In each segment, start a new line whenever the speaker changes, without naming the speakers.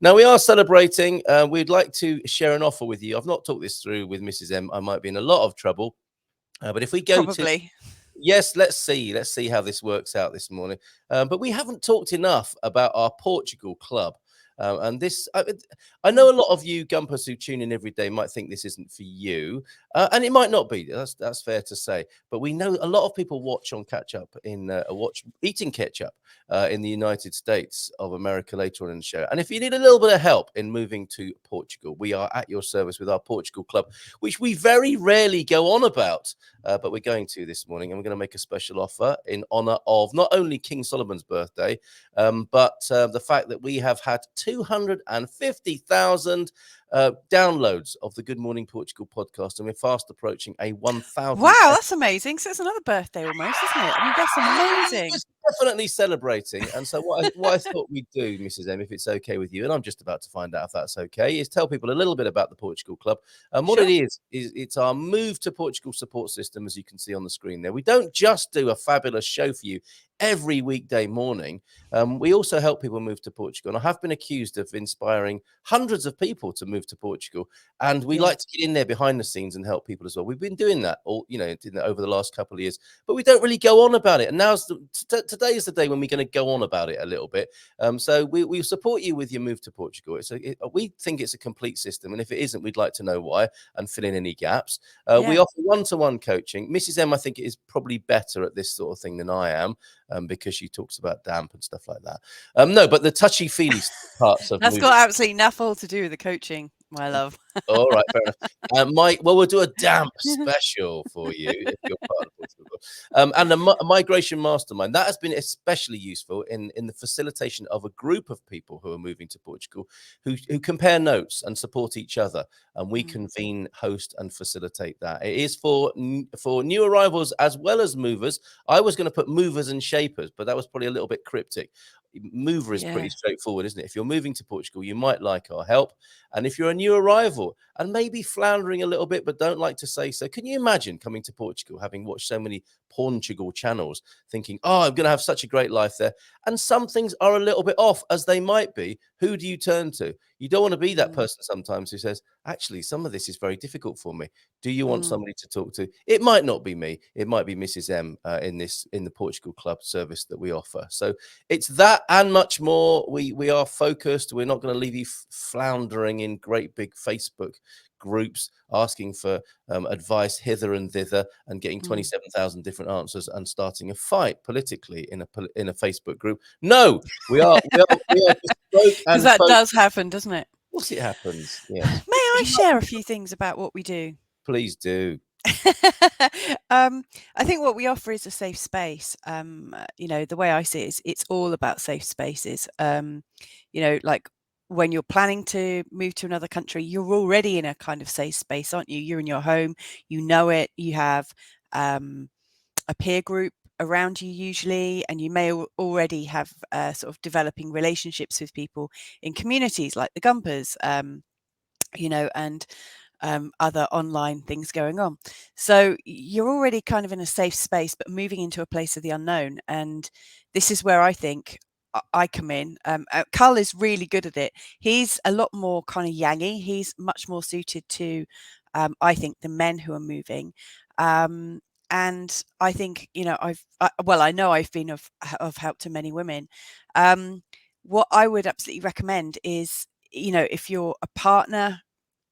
Now we are celebrating. We'd like to share an offer with you. I've not talked this through with Mrs. M. I might be in a lot of trouble. But if we go to
Probably.
Yes, let's see how this works out this morning. But we haven't talked enough about our Portugal club. And this, I know
Mm.
a lot of you Gumpers who tune in every day might think this isn't for you, and it might not be. That's fair to say. But we know a lot of people watch on catch up in watch eating ketchup in the United States of America later on in the show. And if you need a little bit of help in moving to Portugal, we are at your service with our Portugal club, which we very rarely go on about. But we're going to this morning, and we're going to make a special offer in honor of not only King Solomon's birthday, but the fact that we have had 250,000 downloads of the Good Morning Portugal podcast, and we're fast approaching a 1,000th
Wow, that's
episode.
amazing. So it's another birthday almost, isn't it? I mean, that's amazing.
It's definitely celebrating. And so what I thought we'd do, Mrs. M, if it's okay with you, and I'm just about to find out if that's okay, is tell people a little bit about the Portugal Club. And what it
Sure.
is it's our move to Portugal support system, as you can see on the screen there. We don't just do a fabulous show for you every weekday morning. We also help people move to Portugal. And I have been accused of inspiring hundreds of people to move to Portugal. And we
Yeah.
like to get in there behind the scenes and help people as well. We've been doing that over the last couple of years, but we don't really go on about it. And today is the day when we're going to go on about it a little bit. So we support you with your move to Portugal. We think it's a complete system, and if it isn't, we'd like to know why and fill in any gaps. We
Yeah.
offer one-to-one coaching. Mrs. M, I think, is probably better at this sort of thing than I am, because she talks about damp and stuff like that. No, but the touchy-feely parts of
That's
moving.
got absolutely nothing to do with the coaching, my love.
All right, fair enough. We'll do a damp special for you if you're part of the Portugal Club. And a migration mastermind that has been especially useful in the facilitation of a group of people who are moving to Portugal, who compare notes and support each other, and we
Mm.
convene, host, and facilitate that. It is for new arrivals as well as movers. I was going to put movers and shapers, but that was probably a little bit cryptic. Mover is pretty
Yeah.
straightforward, isn't it? If you're moving to Portugal, you might like our help. And if you're a new arrival and maybe floundering a little bit, but don't like to say so, can you imagine coming to Portugal, having watched so many Portugal channels, thinking, oh, I'm going to have such a great life there? And some things are a little bit off, as they might be. Who do you turn to? You don't want to be that
Mm.
person sometimes who says, actually, some of this is very difficult for me. Do you want
Mm.
somebody to talk to? It might not be me. It might be Mrs. M in the Portugal Club service that we offer. So it's that and much more. We are focused. We're not going to leave you floundering in great big Facebook groups asking for advice hither and thither and getting
Mm.
27,000 different answers and starting a fight politically in a Facebook group. No, we are bespoke
Because
and
that
focused.
does happen, doesn't it?
Of course it happens. Yes.
May I share a few things about what we do?
Please do.
I think what we offer is a safe space. The way I see it is it's all about safe spaces. Like when you're planning to move to another country, you're already in a kind of safe space, aren't you? You're in your home, you know it, you have a peer group around you usually, and you may already have sort of developing relationships with people in communities like the Gumpers, and other online things going on. So you're already kind of in a safe space, but moving into a place of the unknown. And this is where I think I come in. Carl is really good at it. He's a lot more kind of yangy. He's much more suited to, I think, the men who are moving. And I think, I know I've been of help to many women. What I would absolutely recommend is, if you're a partner,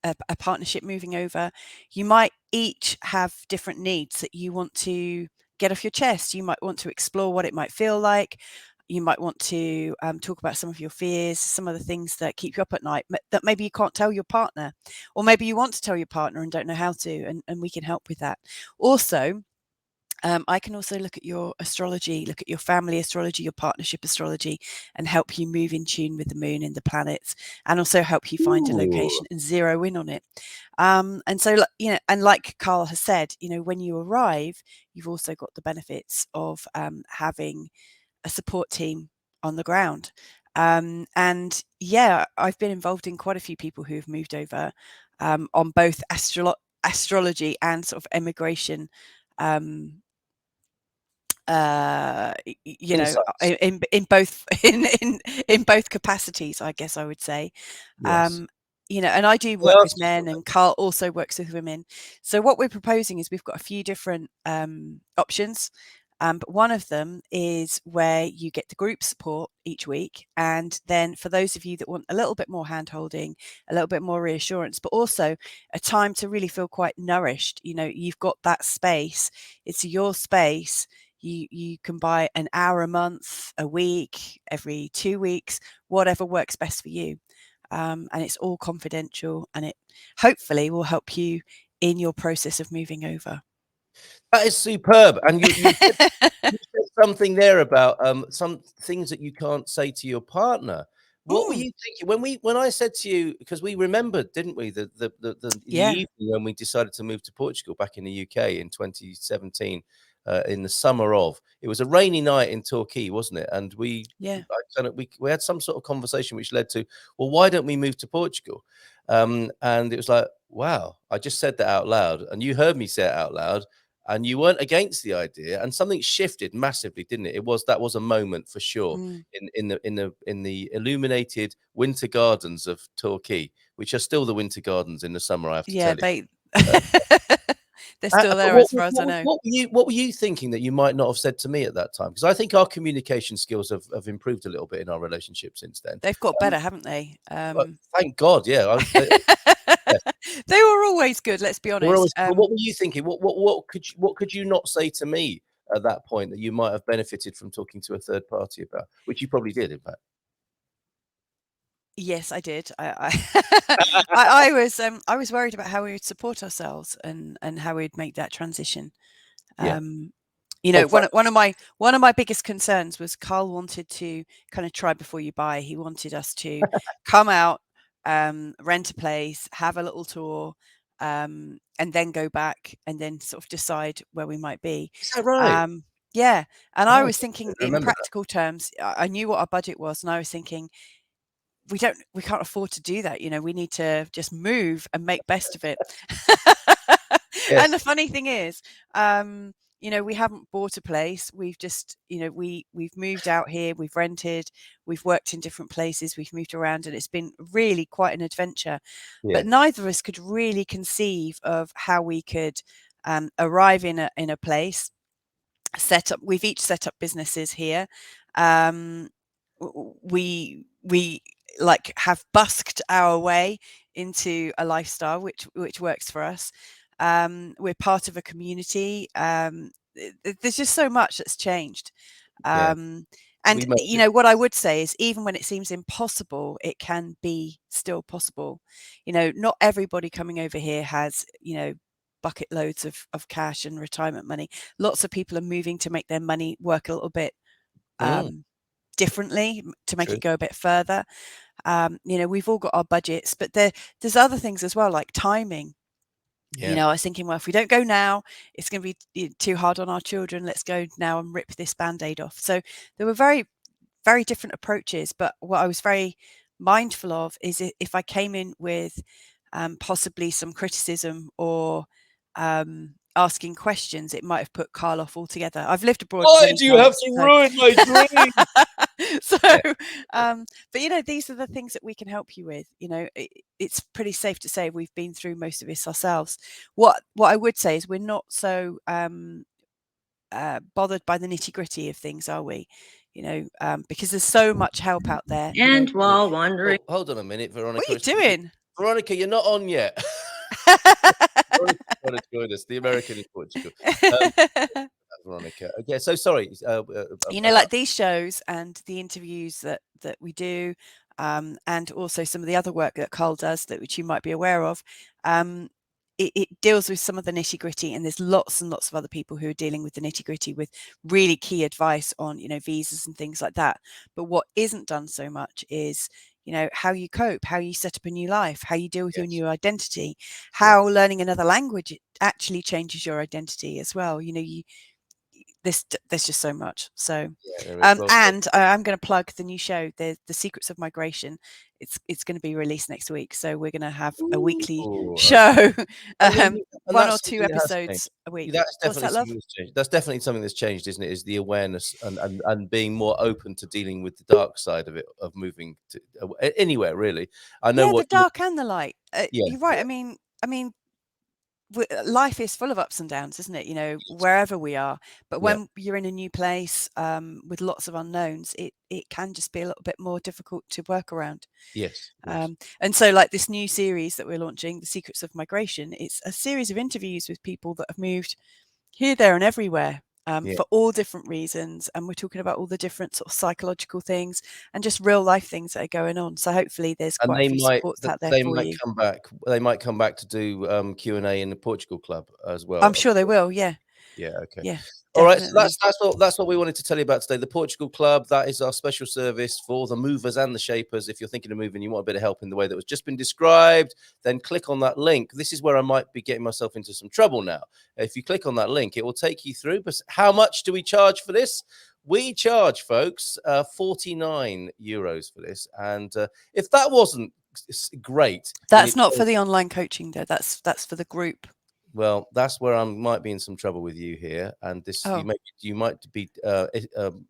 a partnership moving over, you might each have different needs that you want to get off your chest. You might want to explore what it might feel like. You might want to talk about some of your fears, some of the things that keep you up at night that maybe you can't tell your partner, or maybe you want to tell your partner and don't know how to, and we can help with that. Also, I can also look at your astrology, look at your family astrology, your partnership astrology, and help you move in tune with the moon and the planets, and also help you find a
Ooh.
location and zero in on it. And so, and like Carl has said, when you arrive, you've also got the benefits of having a support team on the ground. And yeah, I've been involved in quite a few people who have moved over on both astrology and sort of immigration you know,
Insights.
in both in both capacities, I guess I would say.
Yes.
You know, and I do
I
work with
asked you
men,
about
and Carl also works with women. So what we're proposing is we've got a few different options. But one of them is where you get the group support each week. And then for those of you that want a little bit more hand holding, a little bit more reassurance, but also a time to really feel quite nourished, you know, you've got that space. It's your space. You can buy an hour a month, a week, every 2 weeks, whatever works best for you. And it's all confidential, and it hopefully will help you in your process of moving over.
That is superb. And you said something there about some things that you can't say to your partner. What were
Mm,
you thinking when I said to you, because we remembered, didn't we, the
yeah,
evening when we decided to move to Portugal back in the UK in 2017, in the summer of, it was a rainy night in Torquay, wasn't it? And
yeah.
we had some sort of conversation which led to, well, why don't we move to Portugal? And it was like, wow, I just said that out loud, and you heard me say it out loud, and you weren't against the idea, and something shifted massively, didn't it? That was a moment for sure
Mm.
in the illuminated winter gardens of Torquay, which are still the winter gardens in the summer, I have to
Yeah,
tell you.
they
Uh,
they're still
but
there as far as I know.
what were you thinking that you might not have said to me at that time? Because I think our communication skills have improved a little bit in our relationship since then.
They've got
Um,
better, haven't they?
well, thank God, yeah. Yeah.
They were always good, let's be
We're
honest.
always, but what were you thinking? What could you not say to me at that point that you might have benefited from talking to a third party about, which you probably did, in fact.
Yes, I did. I was worried about how we would support ourselves, and how we'd make that transition.
Yeah.
Um, you
Oh,
know,
fun.
one of my biggest concerns was Carl wanted to kind of try before you buy. He wanted us to come out, rent a place, have a little tour, and then go back and then sort of decide where we might be.
Is that right?
Um, yeah, and I
Oh,
was thinking
I
in
remember that.
practical terms. I knew what our budget was, and I was thinking we can't afford to do that. You know, we need to just move and make best of it. And the
Yes.
funny thing is, you know, we haven't bought a place. We've just, you know, we've moved out here, we've rented, we've worked in different places, we've moved around, and it's been really quite an adventure.
Yeah.
But neither of us could really conceive of how we could arrive in a place, set up. We've each set up businesses here. Um, we like have busked our way into a lifestyle which works for us. We're part of a community. There's just so much that's changed.
Yeah.
Um, and
We made
you
it.
know what I would say is, even when it seems impossible, it can be still possible. You know, not everybody coming over here has, you know, bucket loads of cash and retirement money. Lots of people are moving to make their money work a little bit
Mm,
differently, to make
true.
it go a bit further. You know, we've all got our budgets, but there's other things as well, like timing. You
Yeah.
know, I was thinking, well, if we don't go now, it's going to be too hard on our children. Let's go now and rip this band-aid off. So there were very, very different approaches. But what I was very mindful of is, if I came in with possibly some criticism or asking questions, it might have put Carl off altogether. I've lived abroad
Why
many
do you have
times,
to
so
ruin my dream?
so
Yeah.
but you know, these are the things that we can help you with. You know, it's pretty safe to say we've been through most of this ourselves. What I would say is, we're not so bothered by the nitty gritty of things, are we? You know, because there's so much help out there. You know,
And while wondering,
Oh, hold on a minute,
what
Veronica.
are you doing?
Veronica, you're not on yet. Veronica's trying to join us, the American in Portugal. Um, Veronica. Yeah, so sorry.
You know, like these shows and the interviews that we do, and also some of the other work that Carl does, that which you might be aware of, it deals with some of the nitty gritty, and there's lots and lots of other people who are dealing with the nitty gritty with really key advice on, you know, visas and things like that. But what isn't done so much is, you know, how you cope, how you set up a new life, how you deal with your
Yes.
new identity,
Yeah.
how learning another language actually changes your identity as well. You know, there's just so much. So,
Yeah, there is. Well,
and I'm going to plug the new show, the Secrets of Migration. It's going to be released next week, so we're going to have a weekly
ooh,
show,
and
1 or
that's
2
something that has changed.
episodes a week.
That's
What's
definitely
that, love?
something that's changed. That's definitely something that's changed, isn't it? Is the awareness and being more open to dealing with the dark side of it, of moving to anywhere really. I know
Yeah, the
what you.
dark and the light.
Yeah,
You're right.
yeah,
I mean, life is full of ups and downs, isn't it?
yes,
Wherever we are. But
yeah,
when you're in a new place, with lots of unknowns, it can just be a little bit more difficult to work around.
yes, yes,
And so, like this new series that we're launching, The Secrets of Migration, it's a series of interviews with people that have moved here, there, and everywhere.
yeah.
For all different reasons, and we're talking about all the different sort of psychological things and just real life things that are going on. So hopefully, there's
And
quite a few supports out there
they
for
might
you.
come back. They might come back to do Q&A in the Portugal Club as
I'm
well.
sure they will. Yeah,
Yeah, okay.
yeah,
All right, so
definitely.
that's what we wanted to tell you about today. The Portugal Club, that is our special service for the movers and the shapers. If you're thinking of moving, you want a bit of help in the way that was just been described, then click on that link. This is where I might be getting myself into some trouble now. If you click on that link, it will take you through. But how much do we charge for this? We charge, folks, 49 euros for this. And if that wasn't great in
That's
its
not
own.
for the online coaching, though. That's for the group.
Well, that's where I might be in some trouble with you here, and this
Oh,
you might be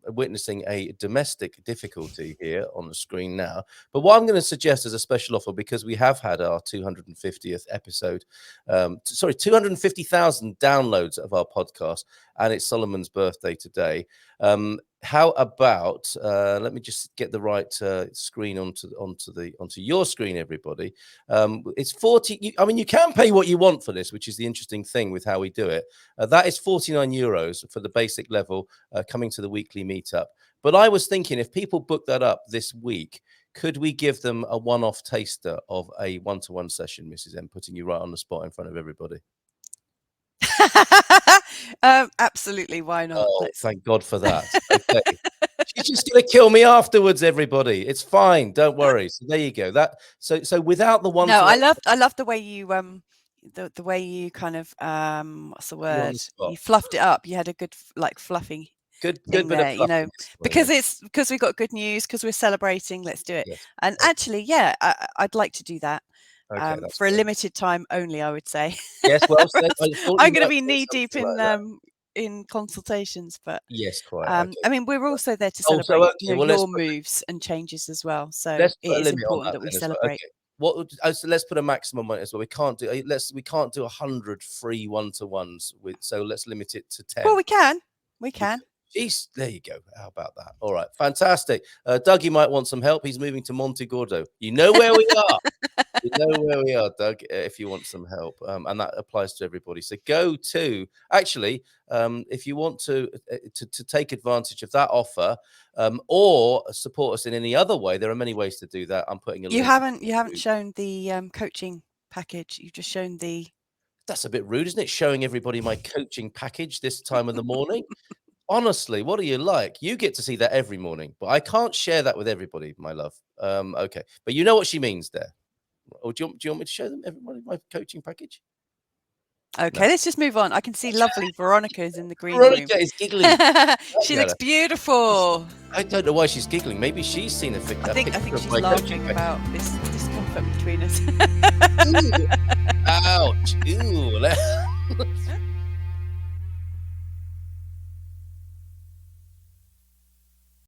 witnessing a domestic difficulty here on the screen now. But what I'm going to suggest as a special offer, because we have had our 250th episode, 250,000 downloads of our podcast, and it's Solomon's birthday today. How about let me just get the right screen onto your screen, everybody. It's 40. I mean, you can pay what you want for this, which is the interesting thing with how we do it. That is 49 euros for the basic level, coming to the weekly meetup. But I was thinking, if people book that up this week, could we give them a one-off taster of a one-to-one session, Mrs. M, putting you right on the spot in front of everybody?
absolutely. Why not?
Oh,
Let's.
thank God for that. Okay. She's just gonna kill me afterwards, everybody. It's fine, don't worry. So there you go. So without the
No,
one-to-one,
I love the way you the way you kind of what's the
you're on
word?
the spot.
You fluffed it up. You had a good like fluffy
Good
thing
bit of
there,
fluffiness. Well, yeah.
because we've got good news, because we're celebrating. Let's do it.
Yes.
And
Okay.
actually, yeah, I'd like to do that
Okay, that's
for a
great.
limited time only, I would say.
Yes, well said. I thought
I'm
you
going to
might
be
say
knee deep
something like that.
in consultations, but
Yes, quite. Okay.
I mean, we're also there to
Oh, so
celebrate,
okay. Well,
your moves and changes as well. So
let's
it
put a
is
limit on
important
that
that we
then as well.
celebrate.
Okay. So let's put a maximum on it as well. We can't do we can't do 100 free one-to-ones with. So let's limit it to 10.
Well, we can. We
We
can.
Jeez, there you go. How about that? All right, fantastic. Doug, you might want some help. He's moving to Monte Gordo. You know where we are. You know where we are, Doug, if you want some help. And that applies to everybody. So go to, actually, if you want to take advantage of that offer, or support us in any other way, there are many ways to do that. I'm putting a
You
link.
haven't shown the coaching package. You've just shown the.
That's a bit rude, isn't it? Showing everybody my coaching package this time of the morning. Honestly, what are you like? You get to see that every morning, but I can't share that with everybody, my love. Okay, but you know what she means there. Or do you want me to show them everybody my coaching package? No.
Okay, let's just move on. I can see lovely Veronica's in the green room.
Veronica is giggling.
She
Look at
looks
her.
beautiful.
I don't know why she's giggling. Maybe she's seen a
I
picture
think
of
she's
my coaching
laughing
package.
about this discomfort between us.
Ooh, ouch. Ooh.